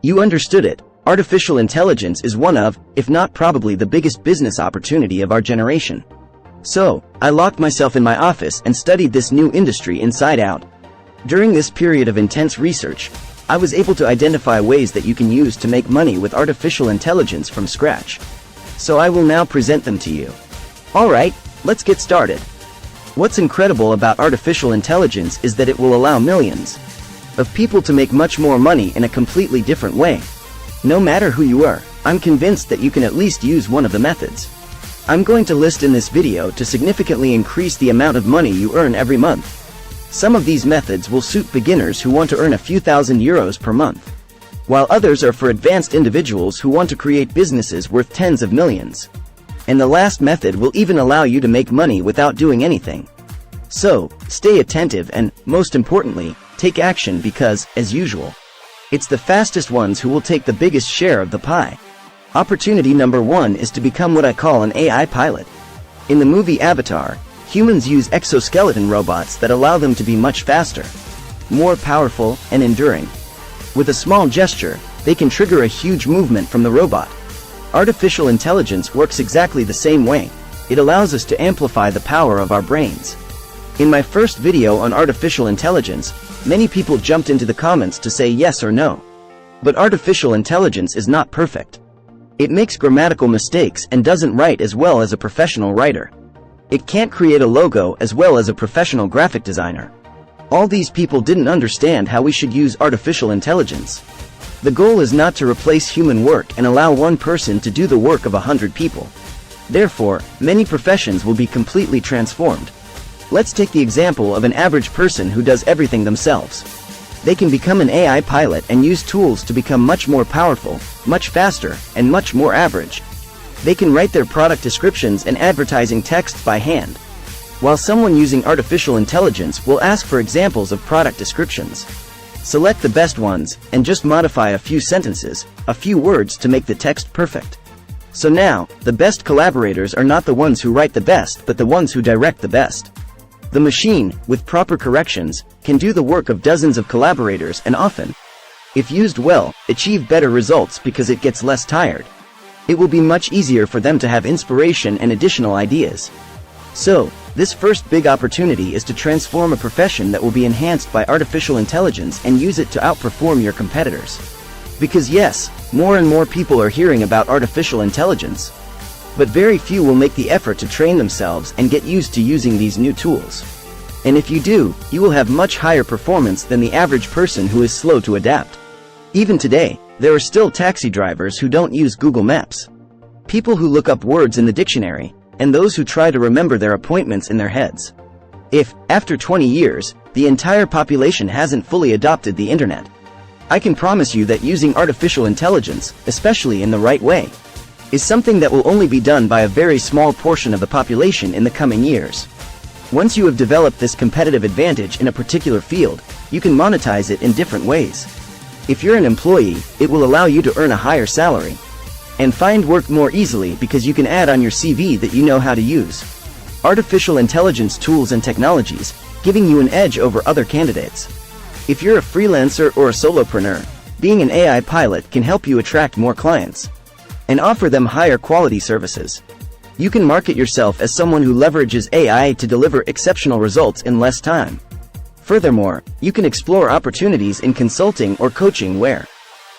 You understood it. Artificial intelligence is one of, if not probably the biggest business opportunity of our generation. So, I locked myself in my office and studied this new industry inside out. During this period of intense research, I was able to identify ways that you can use to make money with artificial intelligence from scratch. So I will now present them to you. Alright, let's get started. What's incredible about artificial intelligence is that it will allow millions of people to make much more money in a completely different way. No matter who you are, I'm convinced that you can at least use one of the methods I'm going to list in this video to significantly increase the amount of money you earn every month. Some of these methods will suit beginners who want to earn a few thousand euros per month, while others are for advanced individuals who want to create businesses worth tens of millions. And the last method will even allow you to make money without doing anything. So, stay attentive and, most importantly, take action because, as usual, it's the fastest ones who will take the biggest share of the pie. Opportunity number 1 is to become what I call an AI pilot. In the movie Avatar, humans use exoskeleton robots that allow them to be much faster, more powerful, and enduring. With a small gesture, they can trigger a huge movement from the robot. Artificial intelligence works exactly the same way. It allows us to amplify the power of our brains. In my first video on artificial intelligence, many people jumped into the comments to say yes or no. But artificial intelligence is not perfect. It makes grammatical mistakes and doesn't write as well as a professional writer. It can't create a logo as well as a professional graphic designer. All these people didn't understand how we should use artificial intelligence. The goal is not to replace human work and allow one person to do the work of 100 people. Therefore, many professions will be completely transformed. Let's take the example of an average person who does everything themselves. They can become an AI pilot and use tools to become much more powerful, much faster, and much more average. They can write their product descriptions and advertising text by hand, while someone using artificial intelligence will ask for examples of product descriptions. Select the best ones, and just modify a few sentences, a few words to make the text perfect. So now, the best collaborators are not the ones who write the best but the ones who direct the best. The machine, with proper corrections, can do the work of dozens of collaborators and often, if used well, achieve better results because it gets less tired. It will be much easier for them to have inspiration and additional ideas. So, this first big opportunity is to transform a profession that will be enhanced by artificial intelligence and use it to outperform your competitors. Because yes, more and more people are hearing about artificial intelligence, but very few will make the effort to train themselves and get used to using these new tools. And if you do, you will have much higher performance than the average person who is slow to adapt. Even today, there are still taxi drivers who don't use Google Maps, people who look up words in the dictionary, and those who try to remember their appointments in their heads. If, after 20 years, the entire population hasn't fully adopted the internet, I can promise you that using artificial intelligence, especially in the right way, is something that will only be done by a very small portion of the population in the coming years. Once you have developed this competitive advantage in a particular field, you can monetize it in different ways. If you're an employee, it will allow you to earn a higher salary and find work more easily because you can add on your CV that you know how to use artificial intelligence tools and technologies, giving you an edge over other candidates. If you're a freelancer or a solopreneur, being an AI pilot can help you attract more clients and offer them higher quality services. You can market yourself as someone who leverages AI to deliver exceptional results in less time. Furthermore, you can explore opportunities in consulting or coaching where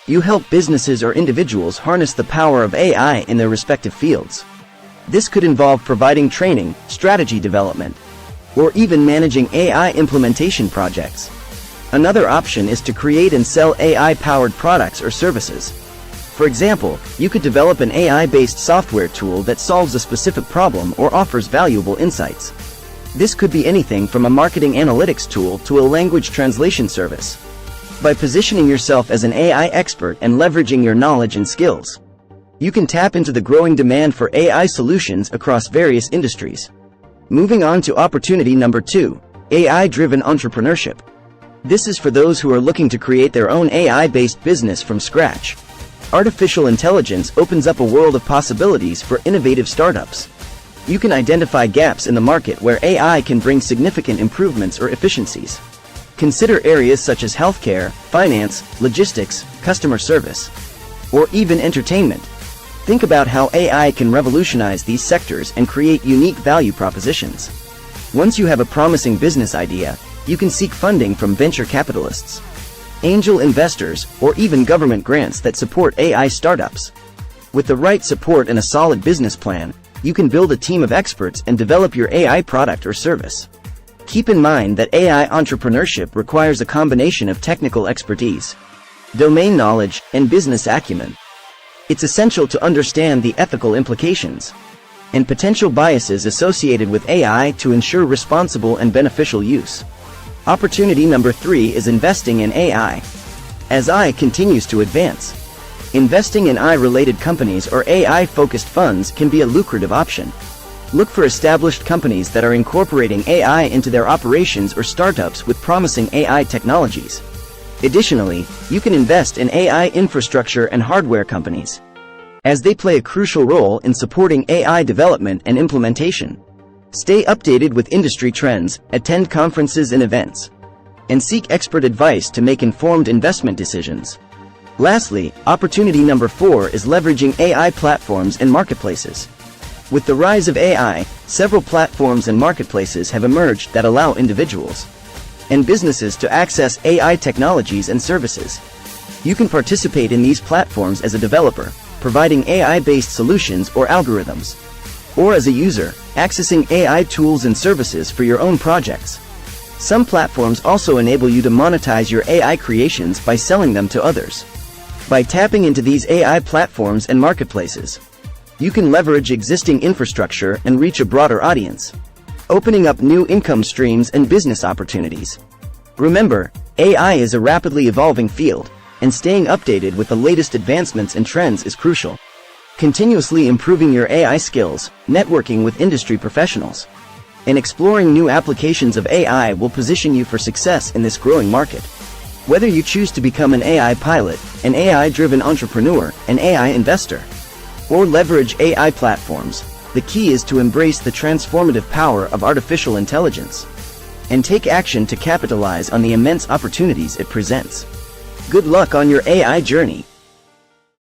you help businesses or individuals harness the power of AI in their respective fields. This could involve providing training, strategy development, or even managing AI implementation projects. Another option is to create and sell AI-powered products or services. For example, you could develop an AI-based software tool that solves a specific problem or offers valuable insights. This could be anything from a marketing analytics tool to a language translation service. By positioning yourself as an AI expert and leveraging your knowledge and skills, you can tap into the growing demand for AI solutions across various industries. Moving on to opportunity number 2, AI-driven entrepreneurship. This is for those who are looking to create their own AI-based business from scratch. Artificial intelligence opens up a world of possibilities for innovative startups. You can identify gaps in the market where AI can bring significant improvements or efficiencies. Consider areas such as healthcare, finance, logistics, customer service, or even entertainment. Think about how AI can revolutionize these sectors and create unique value propositions. Once you have a promising business idea, you can seek funding from venture capitalists, angel investors, or even government grants that support AI startups. With the right support and a solid business plan, you can build a team of experts and develop your AI product or service. Keep in mind that AI entrepreneurship requires a combination of technical expertise, domain knowledge, and business acumen. It's essential to understand the ethical implications and potential biases associated with AI to ensure responsible and beneficial use. Opportunity number 3 is investing in AI. As AI continues to advance, investing in AI-related companies or AI-focused funds can be a lucrative option. Look for established companies that are incorporating AI into their operations or startups with promising AI technologies. Additionally, you can invest in AI infrastructure and hardware companies, as they play a crucial role in supporting AI development and implementation. Stay updated with industry trends, attend conferences and events, and seek expert advice to make informed investment decisions. Lastly, opportunity number 4 is leveraging AI platforms and marketplaces. With the rise of AI, several platforms and marketplaces have emerged that allow individuals and businesses to access AI technologies and services. You can participate in these platforms as a developer, providing AI-based solutions or algorithms, or as a user, accessing AI tools and services for your own projects. Some platforms also enable you to monetize your AI creations by selling them to others. By tapping into these AI platforms and marketplaces, you can leverage existing infrastructure and reach a broader audience, opening up new income streams and business opportunities. Remember, AI is a rapidly evolving field, and staying updated with the latest advancements and trends is crucial. Continuously improving your AI skills, networking with industry professionals, and exploring new applications of AI will position you for success in this growing market. Whether you choose to become an AI pilot, an AI-driven entrepreneur, an AI investor, or leverage AI platforms, the key is to embrace the transformative power of artificial intelligence and take action to capitalize on the immense opportunities it presents. Good luck on your AI journey.